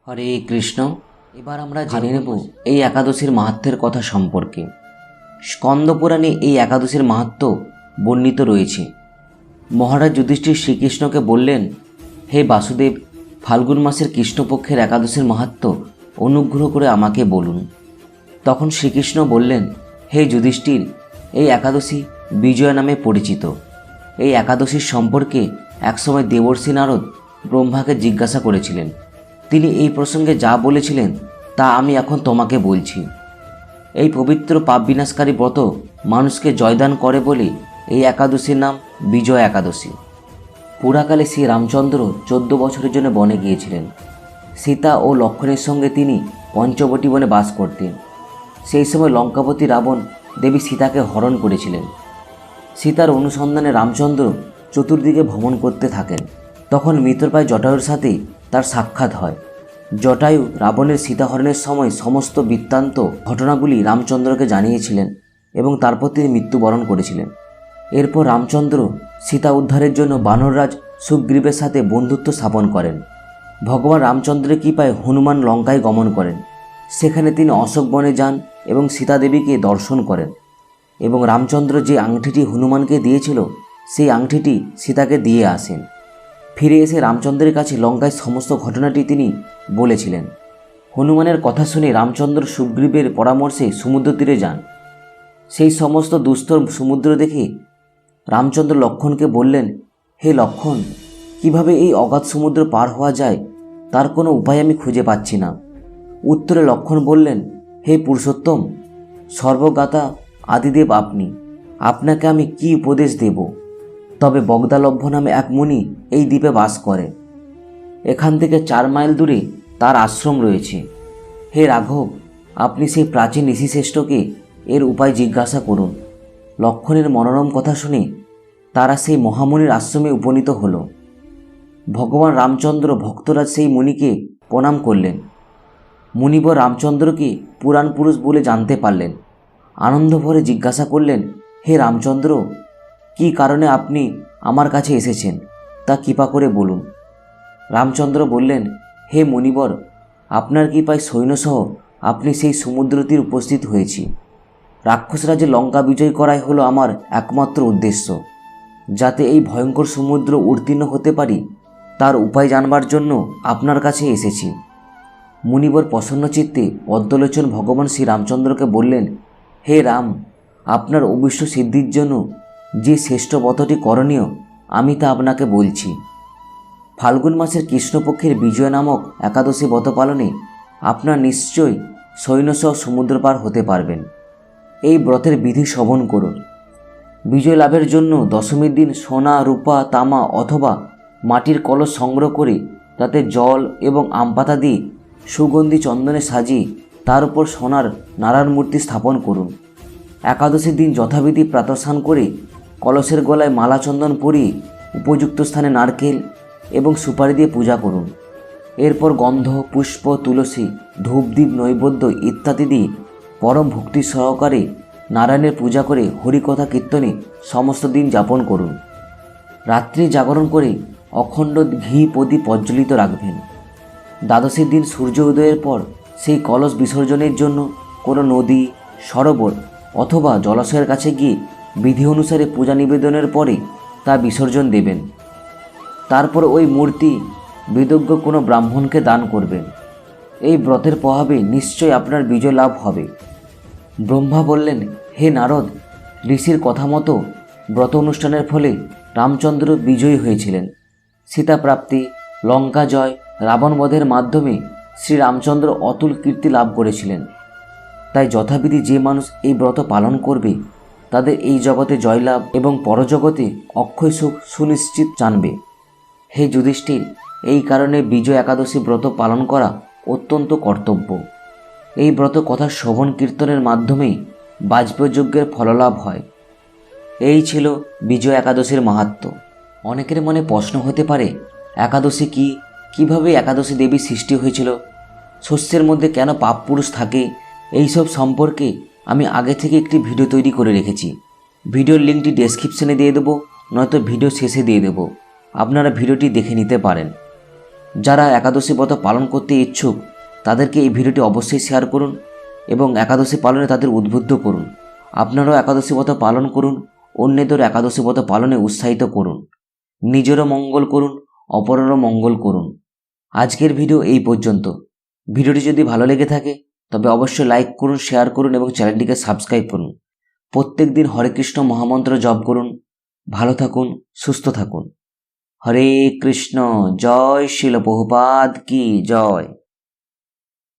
হরে কৃষ্ণ। এবার আমরা জেনে নেব এই একাদশীর মাহাত্ম্যের কথা সম্পর্কে। স্কন্দ পুরাণে এই একাদশীর মাহাত্ম্য বর্ণিত রয়েছে। মহারাজ যুধিষ্ঠির শ্রীকৃষ্ণকে বললেন, হে বাসুদেব, ফাল্গুন মাসের কৃষ্ণপক্ষের একাদশীর মাহাত্ম্য অনুগ্রহ করে আমাকে বলুন। তখন শ্রীকৃষ্ণ বললেন, হে যুধিষ্ঠির, এই একাদশী বিজয়া নামে পরিচিত। এই একাদশীর সম্পর্কে একসময় দেবর্ষি নারদ ব্রহ্মাকে জিজ্ঞাসা করেছিলেন। তিনি এই প্রসঙ্গে যা বলেছিলেন তা আমি এখন তোমাকে বলছি। এই পবিত্র পাপ বিনাশকারী ব্রত মানুষকে জয়দান করে বলে এই একাদশীর নাম বিজয় একাদশী। পুরাকালে শ্রী রামচন্দ্র 14 বছরের জন্য বনে গিয়েছিলেন। সীতা ও লক্ষ্মণের সঙ্গে তিনি পঞ্চবটী বনে বাস করতেন। সেই সময় লঙ্কাপতি রাবণ দেবী সীতাকে হরণ করেছিলেন। সীতার অনুসন্ধানে রামচন্দ্র চতুর্দিকে ভ্রমণ করতে থাকেন। তখন মিত্রপ্রায় জটায়ুর সাথে তার সাক্ষাৎ হয়। জটায়ু রাবণের সীতাহরণের সময় সমস্ত বৃত্তান্ত ঘটনাগুলি রামচন্দ্রকে জানিয়েছিলেন এবং তারপর তিনি মৃত্যুবরণ করেছিলেন। এরপর রামচন্দ্র সীতা উদ্ধারের জন্য বানররাজ সুগ্রীবের সাথে বন্ধুত্ব স্থাপন করেন। ভগবান রামচন্দ্রের কৃপায় হনুমান লঙ্কায় গমন করেন। সেখানে তিনি অশোক বনে যান এবং সীতা দেবীকে দর্শন করেন এবং রামচন্দ্র যে আংটিটি হনুমানকে দিয়েছিল সেই আংটিটি সীতাকে দিয়ে আসেন। ফিরে এসে রামচন্দ্রের কাছে লঙ্কায় সমস্ত ঘটনাটি তিনি বলেছিলেন। হনুমানের কথা শুনে রামচন্দ্র সুগ্রীবের পরামর্শে সমুদ্র তীরে যান। সেই সমস্ত দুস্তর সমুদ্র দেখে রামচন্দ্র লক্ষ্মণকে বললেন, হে লক্ষ্মণ, কিভাবে এই অগাধ সমুদ্র পার হওয়া যায় তার কোনো উপায় আমি খুঁজে পাচ্ছি না। উত্তরে লক্ষ্মণ বললেন, হে পুরুষোত্তম, সর্বজ্ঞাতা আদিদেব আপনি, আপনাকে আমি কি উপদেশ দেব? তবে বগদালভ্য নামে এক মুনি এই দ্বীপে বাস করে। এখান থেকে 4 মাইল দূরে তার আশ্রম রয়েছে। হে রাঘব, আপনি সেই প্রাচীন ঋষিশ্রেষ্ঠকে এর উপায় জিজ্ঞাসা করুন। লক্ষ্মণের মনোরম কথা শুনে তারা সেই মহামুনির আশ্রমে উপনীত হল। ভগবান রামচন্দ্র ভক্তরাজ সেই মুনিকে প্রণাম করলেন। মুনিবর রামচন্দ্রকে পুরাণ পুরুষ বলে জানতে পারলেন। আনন্দ ভরে জিজ্ঞাসা করলেন, হে রামচন্দ্র, কী কারণে আপনি আমার কাছে এসেছেন তা কৃপা করে বলুন। রামচন্দ্র বললেন, হে মুনিবর, আপনার কৃপায় সৈন্যসহ আপনি সেই সমুদ্র তীর উপস্থিত হয়েছি। রাক্ষসরাজে লঙ্কা বিজয় করাই হলো আমার একমাত্র উদ্দেশ্য। যাতে এই ভয়ঙ্কর সমুদ্র উত্তীর্ণ হতে পারি তার উপায় জানবার জন্য আপনার কাছে এসেছি। মুনিবর প্রসন্নচিত্তে পদ্মলোচন ভগবান শ্রী রামচন্দ্রকে বললেন, হে রাম, আপনার অভীষ্ট সিদ্ধির জন্য যে শ্রেষ্ঠ ব্রতটি করণীয় আমি তা আপনাকে বলছি। ফাল্গুন মাসের কৃষ্ণপক্ষের বিজয় নামক একাদশী ব্রত পালনে আপনার নিশ্চয়ই সৈন্যসহ সমুদ্র পার হতে পারবেন। এই ব্রতের বিধি শ্রবণ করুন। বিজয় লাভের জন্য দশমীর দিন সোনা, রূপা, তামা অথবা মাটির কলস সংগ্রহ করে তাতে জল এবং আম পাতা দিয়ে সুগন্ধি চন্দনে সাজিয়ে তার উপর সোনার নারায়ণ মূর্তি স্থাপন করুন। একাদশীর দিন যথাবিধি প্রাতঃস্নান করে কলসের গলায় মালা চন্দন পরিয়ে উপযুক্ত স্থানে নারকেল এবং সুপারি দিয়ে পূজা করুন। এরপর গন্ধ, পুষ্প, তুলসী, ধূপদীপ, নৈবেদ্য ইত্যাদি দিয়ে পরম ভক্তি সহকারে নারায়ণের পূজা করে হরিকথা কীর্তনে সমস্ত দিন যাপন করুন। রাত্রি জাগরণ করে অখণ্ড ঘি প্রদীপ প্রজ্বলিত রাখবেন। দ্বাদশীর দিন সূর্য উদয়ের পর সেই কলস বিসর্জনের জন্য কোনো নদী, সরোবর অথবা জলাশয়ের কাছে গিয়ে বিধি অনুসারে পূজা নিবেদনের পরে তা বিসর্জন দেবেন। তারপর ওই মূর্তি বিদগ্ধ কোনো ব্রাহ্মণকে দান করবেন। এই ব্রতের প্রভাবে নিশ্চয় আপনার বিজয় লাভ হবে। ব্রহ্মা বললেন, হে নারদ, ঋষির কথা মতো ব্রত অনুষ্ঠানের ফলে রামচন্দ্র বিজয়ী হয়েছিলেন। সীতা প্রাপ্তি, লঙ্কা জয়, রাবণ বধের মাধ্যমে শ্রী রামচন্দ্র অতুল কীর্তি লাভ করেছিলেন। তাই যথাবিধি যে মানুষ এই ব্রত পালন করবে তাদের এই জগতে জয়লাভ এবং পরজগতে অক্ষয় সুখ সুনিশ্চিত জানবে। হে যুধিষ্ঠির, এই কারণে বিজয় একাদশী ব্রত পালন করা অত্যন্ত কর্তব্য। এই ব্রত কথা শ্রবণ কীর্তনের মাধ্যমেই বাজপেয় যজ্ঞের ফললাভ হয়। এই ছিল বিজয় একাদশীর মাহাত্ম্য। অনেকের মনে প্রশ্ন হতে পারে, একাদশী কী, কীভাবে একাদশী দেবী সৃষ্টি হয়েছিল, শস্যের মধ্যে কেন পাপ পুরুষ থাকে, এইসব সম্পর্কে আমি আগে থেকে একটি ভিডিও তৈরি করে রেখেছি। ভিডিওর লিঙ্কটি ডেসক্রিপশনে দিয়ে দেবো, নয়তো ভিডিও শেষে দিয়ে দেবো। আপনারা ভিডিওটি দেখে নিতে পারেন। যারা একাদশী ব্রত পালন করতে ইচ্ছুক তাদেরকে এই ভিডিওটি অবশ্যই শেয়ার করুন এবং একাদশী পালনে তাদের উদ্বুদ্ধ করুন। আপনারাও একাদশী ব্রত পালন করুন, অন্যদের একাদশী ব্রত পালনে উৎসাহিত করুন। নিজেরও মঙ্গল করুন, অপরেরও মঙ্গল করুন। আজকের ভিডিও এই পর্যন্ত। ভিডিওটি যদি ভালো লেগে থাকে তবে অবশ্যই লাইক করুন, শেয়ার করুন এবং চ্যানেলটিকে সাবস্ক্রাইব করুন। প্রত্যেক দিন হরে কৃষ্ণ মহামন্ত্র জপ করুন। ভালো থাকুন, সুস্থ থাকুন। হরে কৃষ্ণ। জয় শিল প্রভুপাদ কি জয়।